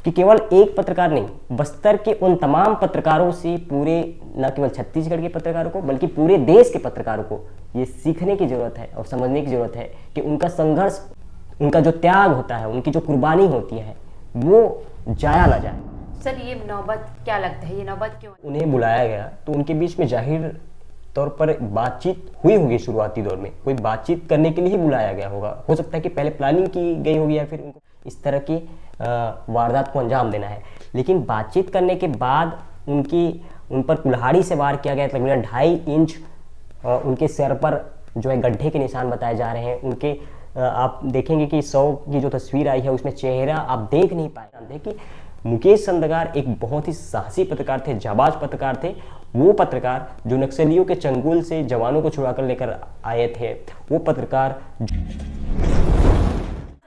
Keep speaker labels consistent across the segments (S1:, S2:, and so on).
S1: कि केवल एक पत्रकार नहीं, बस्तर के उन तमाम पत्रकारों से, पूरे न केवल छत्तीसगढ़ के पत्रकारों को बल्कि पूरे देश के पत्रकारों को ये सीखने की जरूरत है और समझने की जरूरत है कि उनका संघर्ष, उनका जो त्याग होता है, उनकी जो कुर्बानी होती है, वो जाया ना जाए।
S2: सर, ये नौबत क्या लगता है, ये नौबत क्यों?
S1: उन्हें बुलाया गया तो उनके बीच में जाहिर तौर पर बातचीत हुई होगी। शुरुआती दौर में कोई बातचीत करने के लिए ही बुलाया गया होगा। हो सकता है कि पहले प्लानिंग की गई होगी या फिर उनको इस तरह की वारदात को अंजाम देना है। लेकिन बातचीत करने के बाद उन पर कुल्हाड़ी से वार किया गया। तकरीबन 2.5 इंच उनके सिर पर जो है गड्ढे के निशान बताए जा रहे हैं। उनके आप देखेंगे कि 100 की जो तस्वीर आई है उसमें चेहरा आप देख नहीं पाए। जानते हैं कि मुकेश चंद्रकार एक बहुत ही साहसी पत्रकार थे, जाबाज पत्रकार थे। वो पत्रकार जो नक्सलियों के चंगुल से जवानों को छुड़ा कर लेकर आए थे, वो पत्रकार।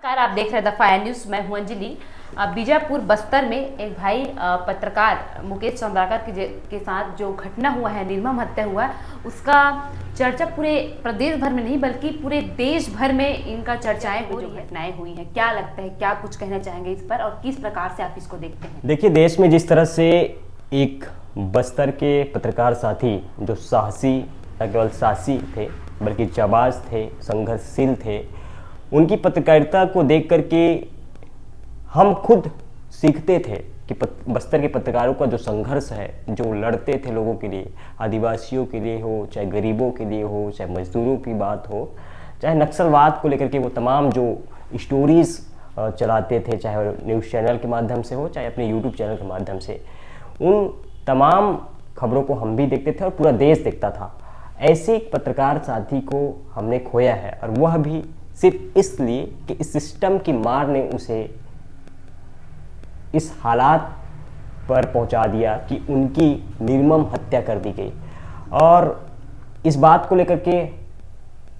S2: आप देख रहे थे फायर न्यूज, मैं हूं अंजलि। बीजापुर बस्तर में एक भाई पत्रकार मुकेश चंद्राकर के साथ जो घटना हुआ है, निर्मम हत्या हुआ है, उसका चर्चा पूरे प्रदेश भर में नहीं बल्कि पूरे देश भर में इनका चर्चाएं हो रही है, घटनाएं हुई हैं। क्या लगता है, क्या कुछ कहना चाहेंगे इस पर और किस प्रकार से आप इसको देखते हैं?
S1: देखिए, देश में जिस तरह से एक बस्तर के पत्रकार साथी जो साहसी, न केवल साहसी थे बल्कि जाबाज थे, संघर्षशील थे, उनकी पत्रकारिता को देख करके हम खुद सीखते थे कि बस्तर के पत्रकारों का जो संघर्ष है, जो लड़ते थे लोगों के लिए, आदिवासियों के लिए हो, चाहे गरीबों के लिए हो, चाहे मजदूरों की बात हो, चाहे नक्सलवाद को लेकर के वो तमाम जो स्टोरीज चलाते थे, चाहे न्यूज़ चैनल के माध्यम से हो, चाहे अपने यूट्यूब चैनल के माध्यम से, उन तमाम खबरों को हम भी देखते थे और पूरा देश देखता था। ऐसे एक पत्रकार साथी को हमने खोया है, और वह भी सिर्फ इसलिए कि इस सिस्टम की मार ने उसे इस हालात पर पहुंचा दिया कि उनकी निर्मम हत्या कर दी गई। और इस बात को लेकर के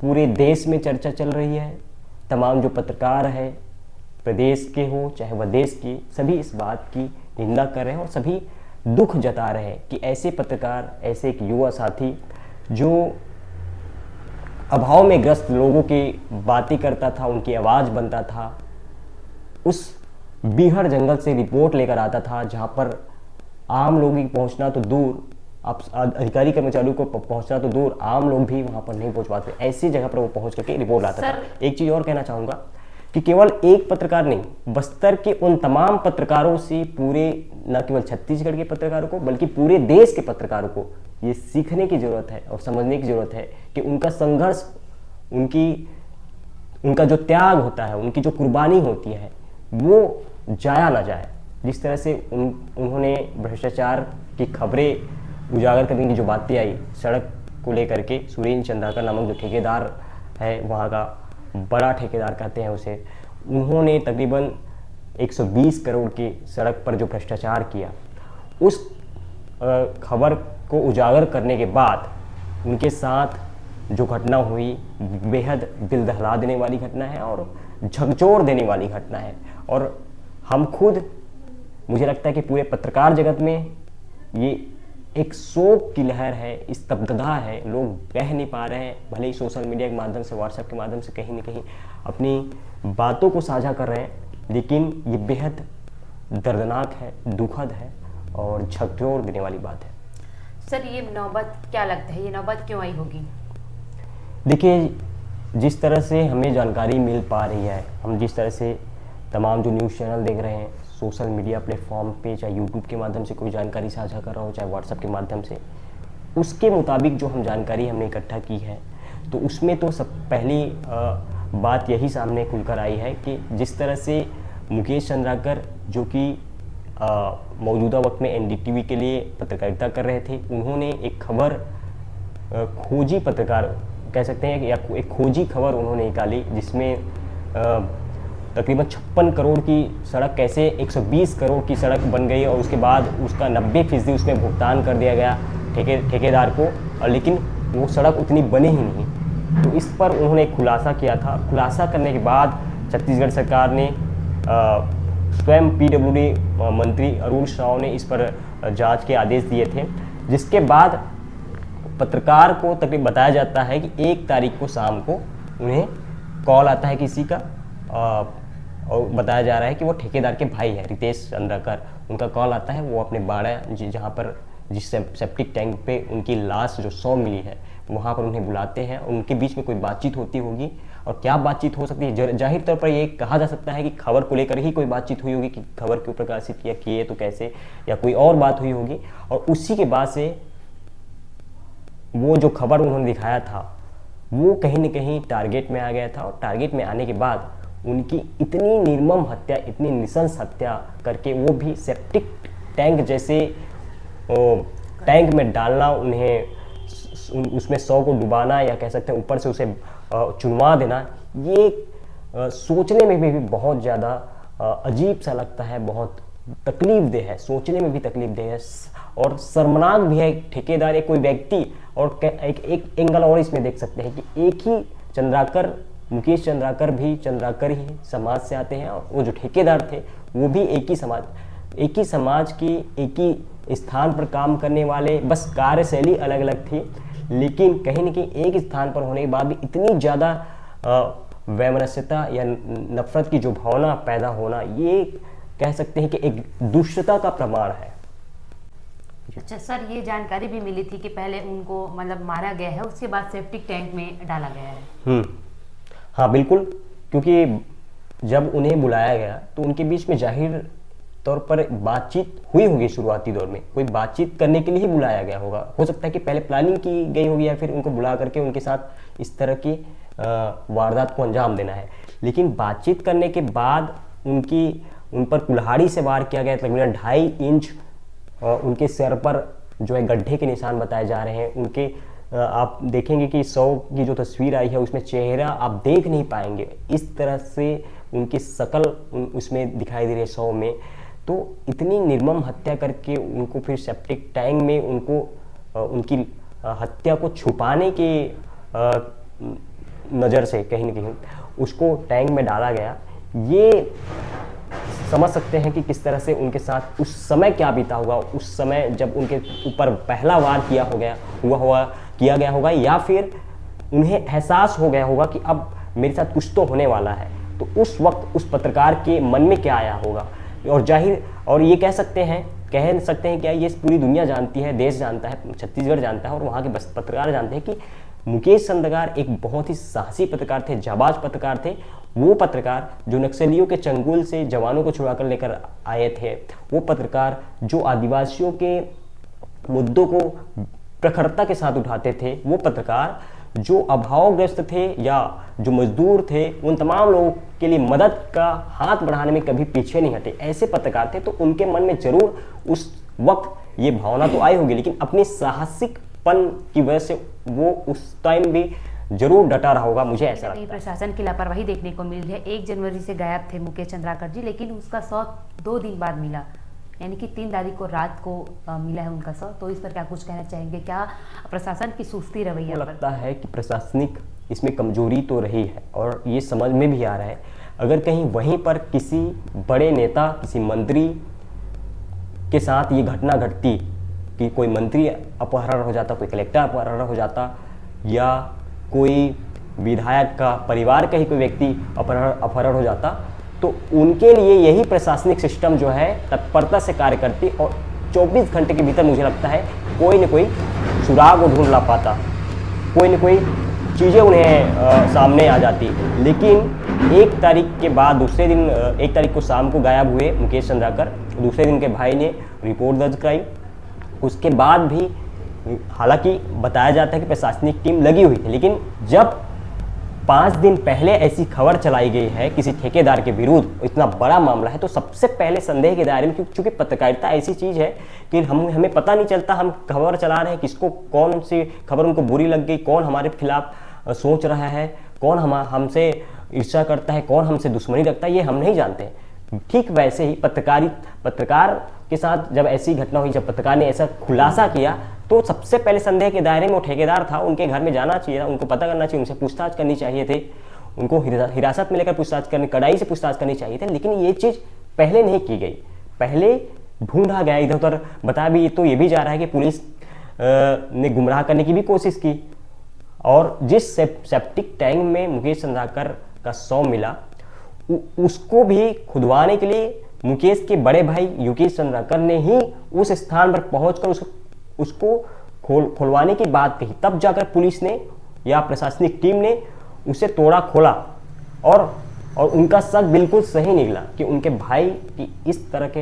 S1: पूरे देश में चर्चा चल रही है। तमाम जो पत्रकार है, प्रदेश के हो चाहे वह देश के, सभी इस बात की निंदा कर रहे हैं और सभी दुख जता रहे हैं कि ऐसे पत्रकार, ऐसे एक युवा साथी जो अभाव में ग्रस्त लोगों की बातें करता था, उनकी आवाज़ बनता था, उस बीहड़ जंगल से रिपोर्ट लेकर आता था जहां पर आम लोगों की पहुंचना तो दूर, आप अधिकारी कर्मचारियों को पहुंचना तो दूर, आम लोग भी वहां पर नहीं पहुंच पाते। ऐसी जगह पर वो पहुंच करके रिपोर्ट लाता था। एक चीज़ और कहना चाहूँगा कि केवल एक पत्रकार नहीं, बस्तर के उन तमाम पत्रकारों से, पूरे न केवल छत्तीसगढ़ के पत्रकारों को बल्कि पूरे देश के पत्रकारों को ये सीखने की ज़रूरत है और समझने की ज़रूरत है कि उनका संघर्ष, उनका जो त्याग होता है, उनकी जो कुर्बानी होती है, वो जाया ना जाए। जिस तरह से उन्होंने भ्रष्टाचार की खबरें उजागर करने की जो बातें आई सड़क को लेकर के, सुरेंद्र चंद्राकर नामक जो ठेकेदार है, वहाँ का बड़ा ठेकेदार कहते हैं उसे, उन्होंने तकरीबन 120 करोड़ की सड़क पर जो भ्रष्टाचार किया, उस खबर को उजागर करने के बाद उनके साथ जो घटना हुई बेहद दिल दहला देने वाली घटना है और झकझोर देने वाली घटना है। और हम खुद, मुझे लगता है कि पूरे पत्रकार जगत में ये एक शोक की लहर है, स्तब्धता है। लोग कह नहीं पा रहे हैं, भले ही सोशल मीडिया के माध्यम से, व्हाट्सएप के माध्यम से कहीं न कहीं अपनी बातों को साझा कर रहे हैं, लेकिन ये बेहद दर्दनाक है, दुखद है और झकझोर देने वाली बात है।
S2: सर, ये नौबत क्या लगता है, ये नौबत क्यों आई होगी?
S1: देखिए, जिस तरह से हमें जानकारी मिल पा रही है, हम जिस तरह से तमाम जो न्यूज़ चैनल देख रहे हैं, सोशल मीडिया प्लेटफॉर्म पे, चाहे यूट्यूब के माध्यम से कोई जानकारी साझा कर रहा हो, चाहे व्हाट्सएप के माध्यम से, उसके मुताबिक जो हम जानकारी हमने इकट्ठा की है, तो उसमें तो सब पहली बात यही सामने खुलकर आई है कि जिस तरह से मुकेश चंद्राकर, जो कि मौजूदा वक्त में एनडीटीवी के लिए पत्रकारिता कर रहे थे, उन्होंने एक खबर, खोजी पत्रकार कह सकते हैं, या एक खोजी खबर उन्होंने निकाली, जिसमें तकरीबन 56 करोड़ की सड़क कैसे 120 करोड़ की सड़क बन गई और उसके बाद उसका 90% उसमें भुगतान कर दिया गया ठेकेदार को, और लेकिन वो सड़क उतनी बनी ही नहीं। तो इस पर उन्होंने एक खुलासा किया था। खुलासा करने के बाद छत्तीसगढ़ सरकार ने स्वयं पीडब्ल्यूडी मंत्री अरुण साव ने इस पर जांच के आदेश दिए थे, जिसके बाद पत्रकार को तकरीबन बताया जाता है कि 1 तारीख को शाम को उन्हें कॉल आता है किसी का, और बताया जा रहा है कि वो ठेकेदार के भाई है रितेश चंद्राकर। उनका कॉल आता है, वो अपने बाड़ा जहाँ पर जिस सेप्टिक टैंक पे उनकी लाश जो 100 मिली है वहाँ पर उन्हें बुलाते हैं। उनके बीच में कोई बातचीत होती होगी, और क्या बातचीत हो सकती है, जाहिर तौर पर ये कहा जा सकता है कि खबर को लेकर ही कोई बातचीत हुई होगी कि खबर क्यों प्रकाशित किए तो कैसे, या कोई और बात हुई होगी। और उसी के बाद से वो जो खबर उन्होंने दिखाया था वो कहीं न कहीं टारगेट में आ गया था, और टारगेट में आने के बाद उनकी इतनी निर्मम हत्या, इतनी नृशंस हत्या करके, वो भी सेप्टिक टैंक जैसे टैंक में डालना, उन्हें उसमें 100 को डुबाना, या कह सकते हैं ऊपर से उसे चुनवा देना, ये सोचने में भी बहुत ज़्यादा अजीब सा लगता है, बहुत तकलीफ देह है, सोचने में भी तकलीफ देह है और शर्मनाक भी है। ठेकेदार एक कोई व्यक्ति, और एक एंगल और इसमें देख सकते हैं कि एक ही चंद्राकर, मुकेश चंद्राकर भी चंद्राकर ही समाज से आते हैं, और वो जो ठेकेदार थे वो भी एक ही समाज की, एक ही स्थान पर काम करने वाले, बस कार्यशैली अलग अलग थी, लेकिन कहीं न कहीं एक स्थान पर होने के बाद भी इतनी ज़्यादा वैमनस्यता या नफरत की जो भावना पैदा होना, ये कह सकते हैं कि एक दुष्टता का प्रमाण है।
S2: अच्छा सर, ये जानकारी भी मिली थी कि पहले उनको मतलब मारा गया है, उसके बाद सेप्टिक टैंक में डाला गया है।
S1: हाँ बिल्कुल, क्योंकि जब उन्हें बुलाया गया तो उनके बीच में जाहिर तौर पर बातचीत हुई होगी। शुरुआती दौर में कोई बातचीत करने के लिए ही बुलाया गया होगा, हो सकता है कि पहले प्लानिंग की गई होगी, या फिर उनको बुला करके उनके साथ इस तरह की वारदात को अंजाम देना है। लेकिन बातचीत करने के बाद उन पर कुल्हाड़ी से वार किया गया, तकरीबन 2.5 इंच उनके सिर पर जो है गड्ढे के निशान बताए जा रहे हैं। उनके आप देखेंगे कि 100 की जो तस्वीर आई है उसमें चेहरा आप देख नहीं पाएंगे, इस तरह से उनकी शक्ल उसमें दिखाई दे रही है 100 में। तो इतनी निर्मम हत्या करके उनको फिर सेप्टिक टैंक में उनको उनकी हत्या को छुपाने के नज़र से कहीं न कहीं उसको टैंक में डाला गया। ये समझ सकते हैं कि किस तरह से उनके साथ उस समय क्या बीता होगा, उस समय जब उनके ऊपर पहला वार किया गया होगा, या फिर उन्हें एहसास हो गया होगा कि अब मेरे साथ कुछ तो होने वाला है। तो उस वक्त उस पत्रकार के मन में क्या आया होगा, और ये कह सकते हैं क्या ये पूरी दुनिया जानती है, देश जानता है, छत्तीसगढ़ जानता है, और वहाँ के बस पत्रकार जानते हैं कि मुकेश चंद्राकर एक बहुत ही साहसी पत्रकार थे, जाबाज पत्रकार थे। वो पत्रकार जो नक्सलियों के चंगुल से जवानों को छुड़ा कर लेकर आए थे, वो पत्रकार जो आदिवासियों के मुद्दों को प्रखरता के साथ उठाते थे, वो पत्रकार जो अभावग्रस्त थे या जो मजदूर थे, उन तमाम लोगों के लिए मदद का हाथ बढ़ाने में कभी पीछे नहीं हटे, ऐसे पत्रकार थे। तो उनके मन में जरूर उस वक्त ये भावना तो आई होगी, लेकिन अपने साहसिकपन की वजह से वो उस टाइम भी जरूर डटा रहा होगा, मुझे ऐसा लगता है।
S2: प्रशासन की लापरवाही देखने को मिल रही है। 1 जनवरी से गायब थे मुकेश चंद्राकर जी, लेकिन उसका शव 2 दिन बाद मिला, यानी कि 3 तारीख को रात को मिला है उनका शव। तो इस पर क्या कुछ कहना चाहेंगे? क्या प्रशासन की सुस्ती रवैया
S1: लगता है कि प्रशासनिक इसमें कमजोरी तो रही है, और ये समझ में भी आ रहा है। अगर कहीं वहीं पर किसी बड़े नेता, किसी मंत्री के साथ ये घटना घटती कि कोई मंत्री अपहरण हो जाता, कोई कलेक्टर अपहरण हो जाता, या कोई विधायक का परिवार का ही कोई व्यक्ति अपहरण हो जाता, तो उनके लिए यही प्रशासनिक सिस्टम जो है तत्परता से कार्य करती, और 24 घंटे के भीतर मुझे लगता है कोई न कोई सुराग वो ढूंढ ला पाता, कोई न कोई चीज़ें उन्हें सामने आ जाती। लेकिन 1 तारीख के बाद दूसरे दिन 1 तारीख को शाम को गायब हुए मुकेश चंद्राकर। दूसरे दिन के भाई ने रिपोर्ट दर्ज कराई। उसके बाद भी हालांकि बताया जाता है कि प्रशासनिक टीम लगी हुई थी, लेकिन जब 5 दिन पहले ऐसी खबर चलाई गई है किसी ठेकेदार के विरुद्ध, इतना बड़ा मामला है, तो सबसे पहले संदेह के दायरे में, क्योंकि पत्रकारिता ऐसी चीज़ है कि हमें पता नहीं चलता हम खबर चला रहे हैं, किसको कौन सी खबर उनको बुरी लग गई, कौन हमारे खिलाफ सोच रहा है, कौन हमसे ईर्ष्या करता है, कौन हमसे दुश्मनी रखता है, ये हम नहीं जानते। ठीक वैसे ही पत्रकार के साथ जब ऐसी घटना हुई, जब पत्रकार ने ऐसा खुलासा किया, तो सबसे पहले संदेह के दायरे में वो ठेकेदार था। उनके घर में जाना चाहिए था, उनको पता करना चाहिए, उनसे पूछताछ करनी चाहिए थे, उनको हिरासत में लेकर पूछताछ करनी, कड़ाई से पूछताछ करनी चाहिए थे। लेकिन ये चीज़ पहले नहीं की गई, पहले ढूंढा गया, इधर उधर बताया भी। तो ये भी जा रहा है कि पुलिस ने गुमराह करने की भी कोशिश की, और जिस सेप्टिक टैंक में मुकेश चंद्राकर का शव मिला, उसको भी खुदवाने के लिए मुकेश के बड़े भाई योगेश चंद्राकर ने ही उस स्थान पर पहुंचकर उसको खुलवाने की बात कही। तब जाकर पुलिस ने या प्रशासनिक टीम ने उसे तोड़ा खोला और उनका शक बिल्कुल सही निकला कि उनके भाई की इस तरह के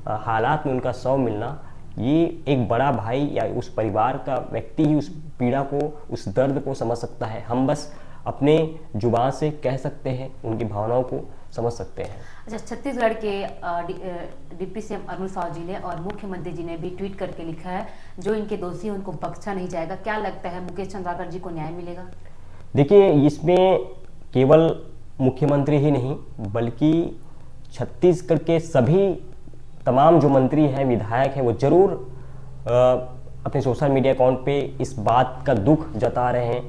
S1: हालात में उनका शव मिलना, ये एक बड़ा भाई या उस परिवार का व्यक्ति ही उस पीड़ा को, उस दर्द को समझ सकता है। हम बस अपने जुबान से कह सकते हैं, उनकी भावनाओं को समझ सकते हैं।
S2: अच्छा, छत्तीसगढ़ के डिप्टी सीएम अरुण साव जी ने और मुख्यमंत्री जी ने भी ट्वीट करके लिखा है, जो इनके दोषी हैं उनको बख्शा नहीं जाएगा। क्या लगता है मुकेश चंद्राकर जी को न्याय मिलेगा?
S1: देखिए, इसमें केवल मुख्यमंत्री ही नहीं बल्कि छत्तीसगढ़ के सभी तमाम जो मंत्री हैं, विधायक हैं, वो जरूर अपने सोशल मीडिया अकाउंट पे इस बात का दुख जता रहे हैं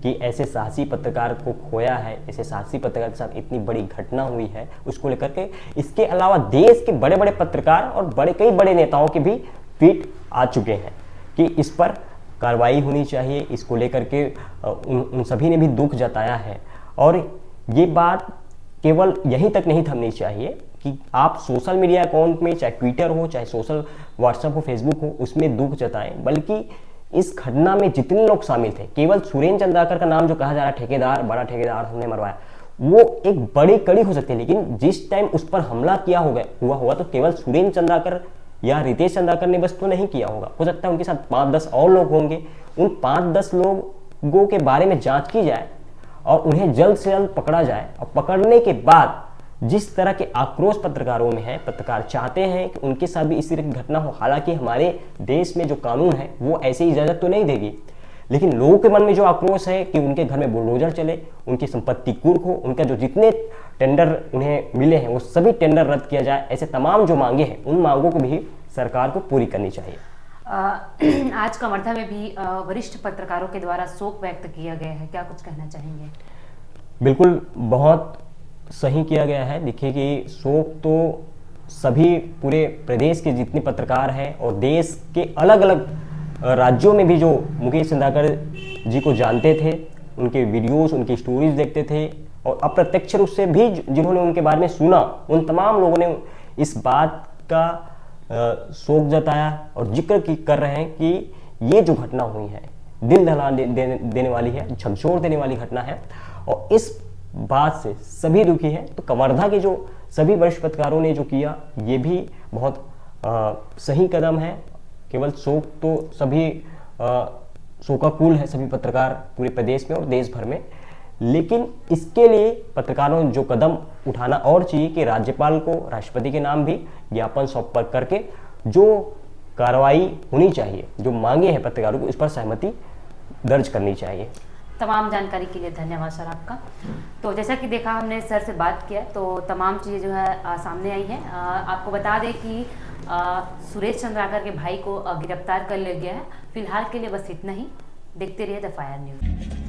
S1: कि ऐसे साहसी पत्रकार को खोया है, ऐसे साहसी पत्रकार के साथ इतनी बड़ी घटना हुई है, उसको लेकर के। इसके अलावा देश के बड़े बड़े पत्रकार और कई बड़े नेताओं के भी ट्वीट आ चुके हैं कि इस पर कार्रवाई होनी चाहिए। इसको लेकर के उन सभी ने भी दुख जताया है। और ये बात केवल यहीं तक नहीं थमनी चाहिए कि आप सोशल मीडिया अकाउंट में, चाहे ट्विटर हो, चाहे सोशल व्हाट्सएप हो, फेसबुक हो, उसमें दुख जताएं। बल्कि इस घटना में जितने लोग शामिल थे, केवल सुरेंद्र चंद्राकर का नाम जो कहा जा रहा है, ठेकेदार, बड़ा ठेकेदार हमने मरवाया, वो एक बड़ी कड़ी हो सकती है। लेकिन जिस टाइम उस पर हमला किया हुआ होगा तो केवल सुरेंद्र चंद्राकर या रितेश चंद्राकर ने बस तो नहीं किया होगा, हो सकता है उनके साथ 5-10 और लोग होंगे। उन 5-10 लोगों के बारे में जांच की जाए और उन्हें जल्द से जल्द पकड़ा जाए। और पकड़ने के बाद जिस तरह के आक्रोश पत्रकारों में है, पत्रकार चाहते हैं कि उनके साथ भी इस तरह की घटना हो। हालांकि हमारे देश में जो कानून है वो ऐसी इजाजत तो नहीं देगी, लेकिन लोगों के मन में जो आक्रोश है कि उनके घर में बुलडोजर चले, उनकी संपत्ति कुर्क हो, उनका जो जितने टेंडर उन्हें मिले हैं वो सभी टेंडर रद्द किया जाए, ऐसे तमाम जो मांगे हैं उन मांगों को भी सरकार को पूरी करनी चाहिए।
S2: आज कवर्धा में भी वरिष्ठ पत्रकारों के द्वारा शोक व्यक्त किया गया है, क्या कुछ कहना चाहेंगे?
S1: बिल्कुल, बहुत सही किया गया है। देखिए कि शोक तो सभी पूरे प्रदेश के जितने पत्रकार हैं और देश के अलग अलग राज्यों में भी जो मुकेश चंद्राकर जी को जानते थे, उनके वीडियोस, उनकी स्टोरीज देखते थे और अप्रत्यक्ष रूप से भी जिन्होंने उनके बारे में सुना, उन तमाम लोगों ने इस बात का शोक जताया और जिक्र कर रहे हैं कि ये जो घटना हुई है दिल दहला देने वाली है, झकझोर देने वाली घटना है और इस बात से सभी दुखी हैं। तो कवर्धा के जो सभी वरिष्ठ पत्रकारों ने जो किया, ये भी बहुत सही कदम है। केवल शोक तो सभी शोकाकुल है सभी पत्रकार पूरे प्रदेश में और देश भर में, लेकिन इसके लिए पत्रकारों ने जो कदम उठाना और चाहिए कि राज्यपाल को, राष्ट्रपति के नाम भी ज्ञापन सौंप करके जो कार्रवाई होनी चाहिए, जो मांगे हैं पत्रकारों को, इस पर सहमति दर्ज करनी चाहिए।
S2: तमाम जानकारी के लिए धन्यवाद सर आपका। तो जैसा कि देखा, हमने सर से बात किया तो तमाम चीज़ें जो है सामने आई हैं। आपको बता दें कि सुरेश चंद्राकर के भाई को गिरफ्तार कर लिया गया है। फिलहाल के लिए बस इतना ही। देखते रहिए द फायर न्यूज़।